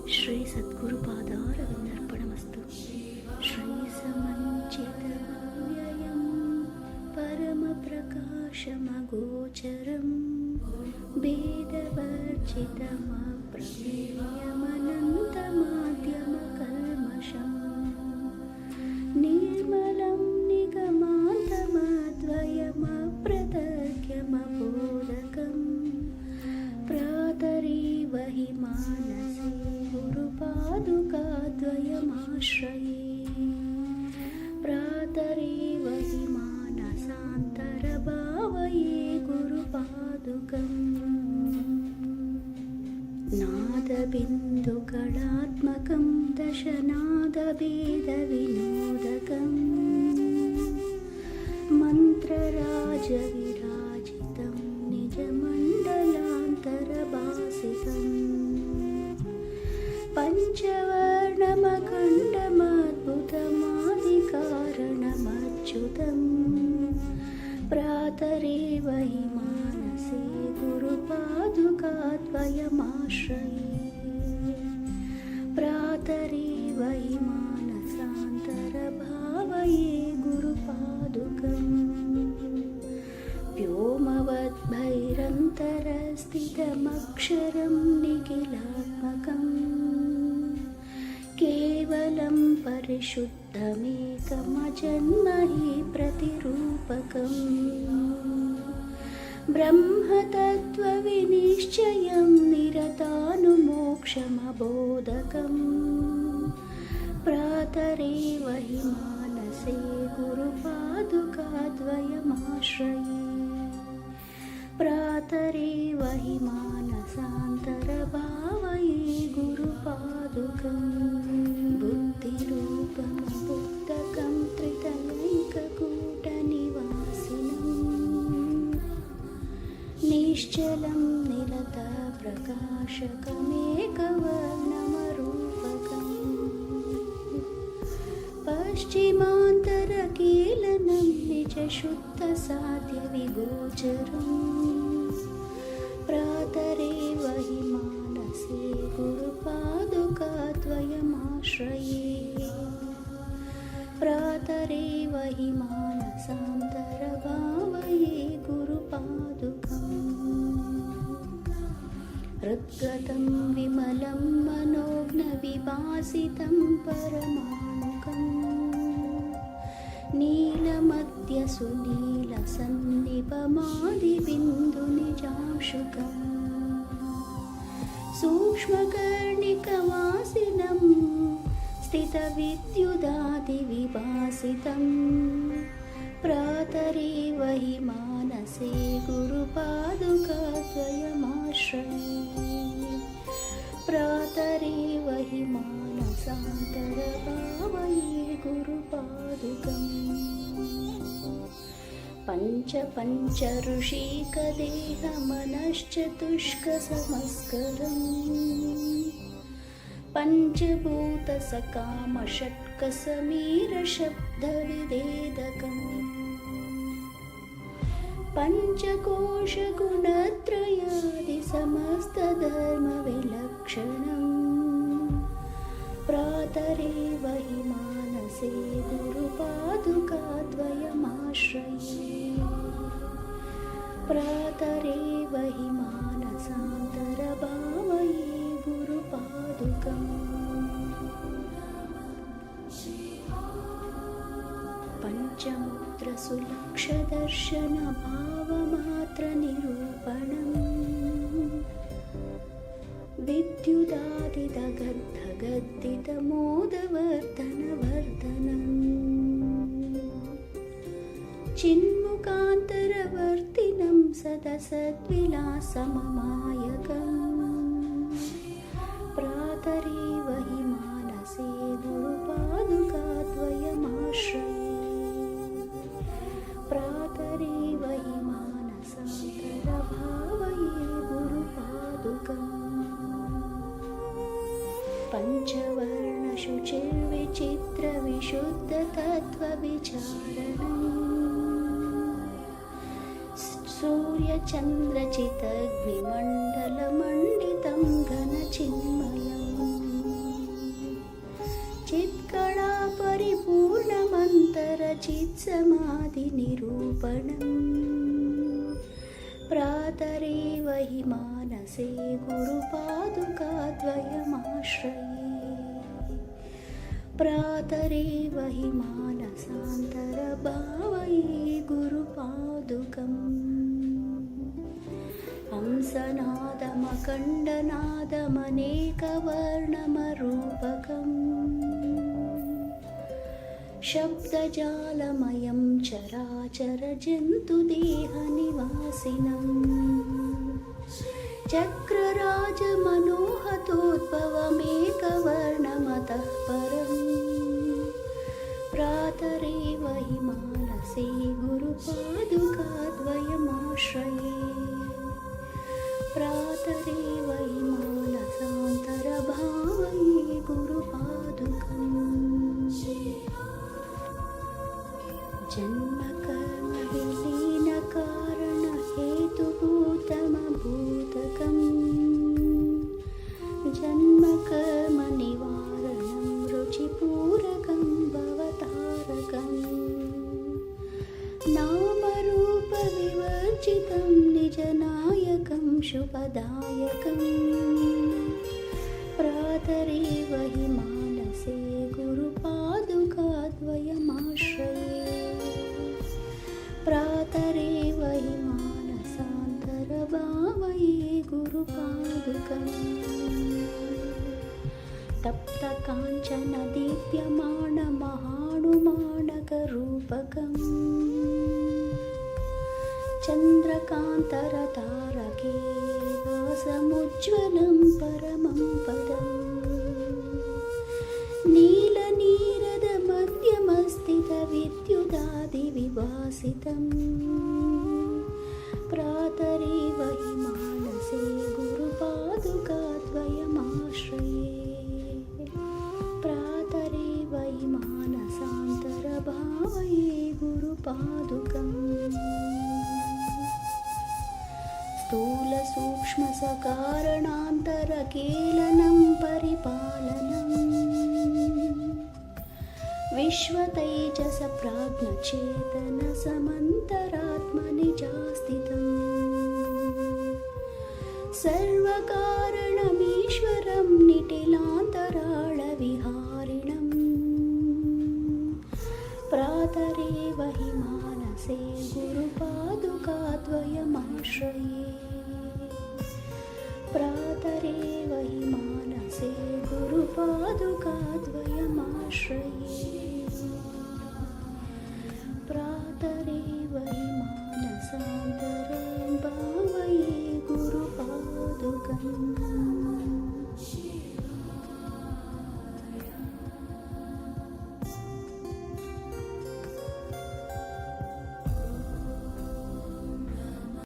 ಶ್ರೀ ಸದ್ಗುರುಪಾದಾರವಿಂದರ್ಪಣಮಸ್ತು. ಶ್ರೀ ಸಮಂಚಿತಮವ್ಯಯಂ ಪರಮಪ್ರಕಾಶಮಗೋಚರಂ ಭೇದವರ್ಜಿತಮಪ್ರಮೇಯಮನಂತಮಾದ್ಯಮಕಲ್ಮಷಂ ನಿರ್ಮಲಂ ನಿಗಮಾಂತಮದ್ವಯಮಪ್ರತರ್ಕ್ಯಮಬೋಧಕಂ ಪ್ರಾತರೇವ ಹಿ ಮಾನಸೇ ಗುರುಪಾದುಕಾದ್ವಯಮಾಶ್ರಯೇ ಪ್ರಾತರೇವ ಹಿ ಮಾನಸಾಂತರಭಾವಯೇ ಗುರುಪಾದುಕಂ ನಾದಬಿಂದುಕಳಾತ್ಮಕಂ ದಶನಾದಭೇದವಿನೋದಕಂ ಮಂತ್ರರಾಜವಿರಾಜಿತಂ ನಿಜಮಂಡಲಾಂತರಭಾಸಿತಂ ಪಂಚವರ್ಣಮಖಂಡಮದ್ಭುತಮಾದಿಕಾರಣಮಚ್ಯುತಂ ಪ್ರಾತರೇವ ಹಿ ಮಾನಸೇ ಗುರುಪಾದುಕಾದ್ವಯಮಾಶ್ರಯೇ ಪ್ರಾತರೇವ ಹಿ ಮಾನಸಾಂತರಭಾವಯೇ ಗುರುಪಾದುಕಂ ವ್ಯೋಮವದ್ಭೈರಂತರಸ್ಥಿತಮಕ್ಷರಂ ನಿಖಿಲಾತ್ಮಕಂ ಕೇವಲಂ ಪರಿಶುದ್ಧಮೇಕಮಜನ್ಮ ಹಿ ಪ್ರತಿರೂಪಕಂ ಬ್ರಹ್ಮತತ್ವವಿನಿಶ್ಚಯಂ ನಿರತಾನುಮೋಕ್ಷಮಬೋಧಕಂ ಪ್ರಾತರೇವ ಹಿ ಮಾನಸೇ ಗುರುಪಾದುಕಾದ್ವಯಮಾಶ್ರಯೇ ಪ್ರಾತರೇವ ಹಿ ಮಾನಸಾಂತರಭಾವಯೇ ಗುರುಪಾದುಕಂ ಬುದ್ಧಿರೂಪಮಬುದ್ಧಕಂ ತ್ರಿತಯೈಕಕೂಟನಿವಾಸಿನಂ ನಿಶ್ಚಲಂ ನಿರತಪ್ರಕಾಶಕಮೇಕವರ್ಣಮರೂಪಕಂ ಪಶ್ಚಿಮಾಂತರಕೀಲನಂ ನಿಜಶುದ್ಧಸಾಧ್ಯವಿಗೋಚರಂ ಪ್ರಾತರೇವ ಹಿ ಮಾನಸೇ ಗುರುಪಾದುಕಾದ್ವಯಮಾಶ್ರಯೇ ಪ್ರಾತರೇವ ಹಿ ಮಾನಸಾಂತರಭಾವಯೇ ಗುರುಪಾದುಕಂ ಹೃದ್ಗತಂ ವಿಮಲಂ ಮನೋಜ್ಞವಿಭಾಸಿತಂ ಪರಮಾಣುಕಂ ನೀಲಮಧ್ಯಸುನೀಲಸನ್ನಿಪಮಾದಿಬಿಂದುನಿಜಾಂಶುಕಂ ಸೂಕ್ಷ್ಮಕರ್ಣಿಕವಾಸಿನಂ ಸ್ಥಿತವಿದ್ಯುದಾದಿವಿಭಾಸಿತಂ ಪ್ರಾತರೇವ ಹಿ ಮಾನಸೇ ಗುರುಪಾದುಕಾದ್ವಯಮಾಶ್ರಯೇ ಪ್ರಾತರೇವ ಹಿ ಮಾನಸಾಂತರಭಾವಯೇ ಗುರುಪಾದುಕಂ ಪಂಚ ಋಷಿಕದೇಹಮನಶ್ಚತುಷ್ಕಸಮಸ್ಕರಂ ಪಂಚಭೂತಸಕಾಮಷಟ್ಕಸಮೀರಶಬ್ದವಿದೇದಕಂ ಪಂಚಕೋಶಗುಣತ್ರಯಾದಿಸಮಸ್ತಧರ್ಮವಿಲಕ್ಷಣಂ ಪ್ರಾತರೇವ ಹಿ ಮಾನಸೇ ಗುರುಪಾದುಕಾದ್ವಯಮಾಶ್ರಯೇ ಪ್ರಾತರೇವ ಹಿ ಮಾನಸಾಂತರಭಾವಯೇ ಗುರುಪಾದುಕಂ ಪಂಚಮೂತ್ರಸುಲಕ್ಷದರ್ಶನಭಾವಮಾತ್ರನಿರೂಪಣಂ ವಿದ್ಯುದಾದಿದಗದ್ಧಗದ್ದಿತಮೋದವರ್ಧನವರ್ಧನಂ ಚಿನ್ಮುಖಾಂತರವರ್ತಿನಂ ಸದಸದ್ವಿಲಾಸಮಮಾಯಕಂ ಪ್ರಾತರೇವ ಹಿ ಮಾನಸೇ ಗುರುಪಾದುಕಾದ್ವಯಮಾಶ್ರಯೇ ಪ್ರಾತರೇವ ಹಿ ಮಾನಸಾಂತರಭಾವಯೇ ಗುರುಪಾದುಕಂ ಪಂಚವರ್ಣಶುಚಿರ್ವಿಚಿತ್ರವಿಶುದ್ಧತತ್ವವಿಚಾರಣಂ ಸೂರ್ಯಚಂದ್ರಚಿತಗ್ನಿಮಂಡಲಮಂಡಿತಂ ಘನಚಿನ್ಮಯಂ निरूपणम् प्रातरेव हि मानसे गुरुपादुकाद्वयमाश्रये प्रातरेव हि मानसान्तरभावये गुरुपादुकम् हंसनादमखण्डनादमनेकवर्णमरूपकम् शब्दजालमयं चराचरजन्तुदेहनिवासिनम् चक्रराजमनोहतोद्भवमेकवर्णमतः परम् प्रातरेव हि मानसे गुरुपादुकाद्वयमाश्रये प्रातरेव हि मानसान्तरभावये गुरुपादुकम् जन्मकर्मविलीनकारणहेतुभूतमभूतकम् जन्मकर्मनिवारणं रुचिपूरकं भवतारकम् नामरूपविवर्जितं निजनायकं शुभदायकम् प्रातरेव हि मानसे गुरुपादुकाद्वयमाश्रये प्रातरेव हि मानसान्तरभावये गुरुपादुकम् तप्तकाञ्चनदीप्यमानमहाणुमाणकरूपकम् चन्द्रकान्तरतारके वासमुज्ज्वलं परमं पदम् नीलनीरदमध्यमस्थितविद्युदादिविभासितम् प्रातरेव हि मानसे गुरुपादुकाद्वयमाश्रये प्रातरेव हि मानसान्तरभावये गुरुपादुकम् स्थूलसूक्ष्मसकारणान्तरकेलनं परिपालनम् विश्वतैजसप्राज्ञचेतनसमन्तरात्मनिजास्थितम् सर्वकारणमीश्वरं निटिलान्तराळविहारिणम् प्रातरेव हि मानसे गुरुपादुकाद्वयमाश्रये प्रातरेव हि मानसे गुरुपादुकाद्वयमाश्रये